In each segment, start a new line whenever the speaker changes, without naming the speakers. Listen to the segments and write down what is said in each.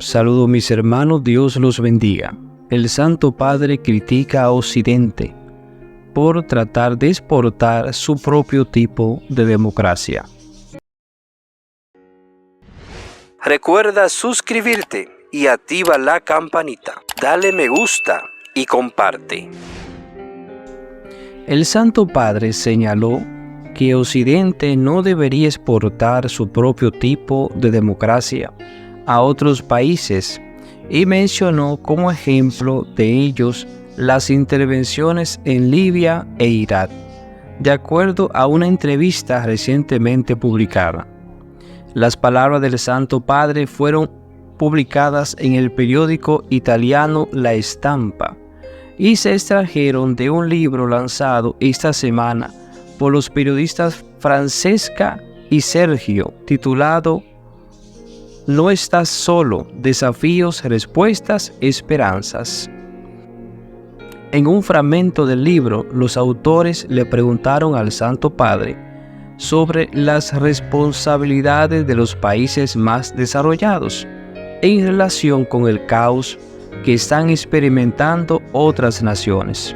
Saludos mis hermanos, Dios los bendiga. El Santo Padre critica a Occidente por tratar de exportar su propio tipo de democracia. Recuerda suscribirte y activa la campanita. Dale me gusta y comparte. El Santo Padre señaló que Occidente no debería exportar su propio tipo de democracia a otros países y mencionó como ejemplo de ellos las intervenciones en Libia e Irak, de acuerdo a una entrevista recientemente publicada. Las palabras del Santo Padre fueron publicadas en el periódico italiano La Stampa y se extrajeron de un libro lanzado esta semana por los periodistas Francesca y Sergio, titulado No estás solo, desafíos, respuestas, esperanzas. En un fragmento del libro, los autores le preguntaron al Santo Padre sobre las responsabilidades de los países más desarrollados en relación con el caos que están experimentando otras naciones.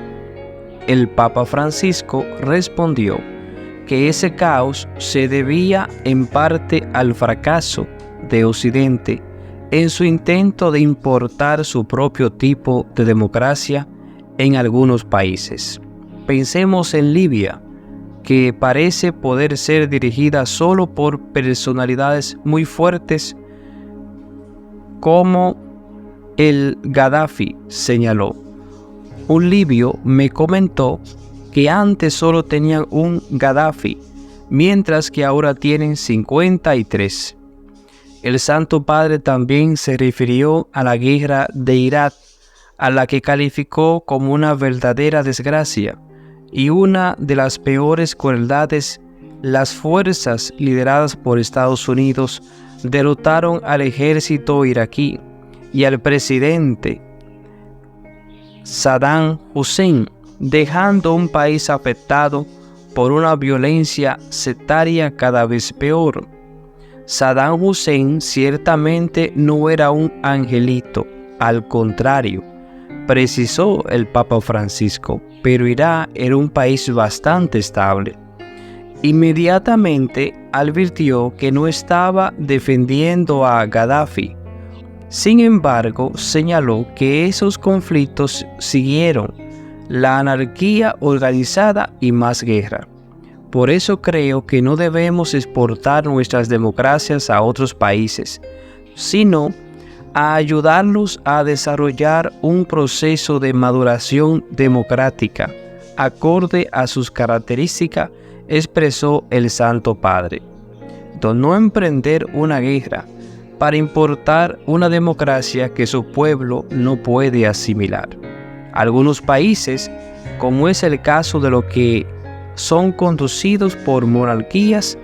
El Papa Francisco respondió que ese caos se debía en parte al fracaso de Occidente en su intento de importar su propio tipo de democracia en algunos países. Pensemos en Libia, que parece poder ser dirigida solo por personalidades muy fuertes como el Gaddafi, señaló. Un libio me comentó que antes solo tenían un Gaddafi, mientras que ahora tienen 53. El Santo Padre también se refirió a la guerra de Irak, a la que calificó como una verdadera desgracia y una de las peores crueldades. Las fuerzas lideradas por Estados Unidos derrotaron al ejército iraquí y al presidente Saddam Hussein, dejando un país afectado por una violencia sectaria cada vez peor. Saddam Hussein ciertamente no era un angelito, al contrario, precisó el Papa Francisco, pero Irak era un país bastante estable. Inmediatamente advirtió que no estaba defendiendo a Gaddafi. Sin embargo, señaló que esos conflictos siguieron, la anarquía organizada y más guerra. Por eso creo que no debemos exportar nuestras democracias a otros países, sino a ayudarlos a desarrollar un proceso de maduración democrática, acorde a sus características, expresó el Santo Padre. No emprender una guerra para importar una democracia que su pueblo no puede asimilar. Algunos países, como es el caso de los que son conducidos por monarquías,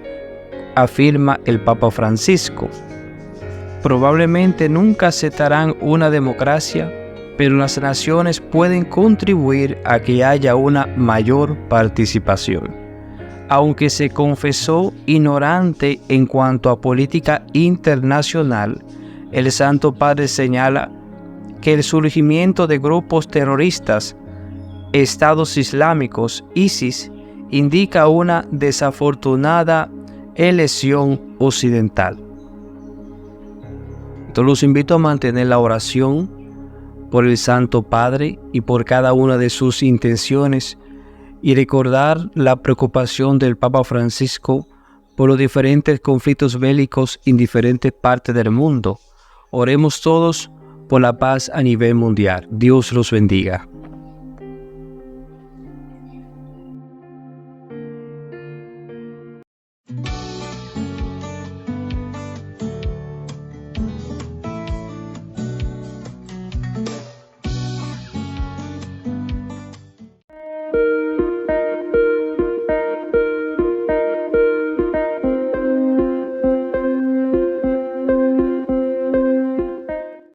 afirma el Papa Francisco, probablemente nunca aceptarán una democracia, pero las naciones pueden contribuir a que haya una mayor participación. Aunque se confesó ignorante en cuanto a política internacional, el Santo Padre señala que el surgimiento de grupos terroristas, estados islámicos, ISIS, indica una desafortunada elección occidental. Entonces los invito a mantener la oración por el Santo Padre y por cada una de sus intenciones, y recordar la preocupación del Papa Francisco por los diferentes conflictos bélicos en diferentes partes del mundo. Oremos todos por la paz a nivel mundial. Dios los bendiga.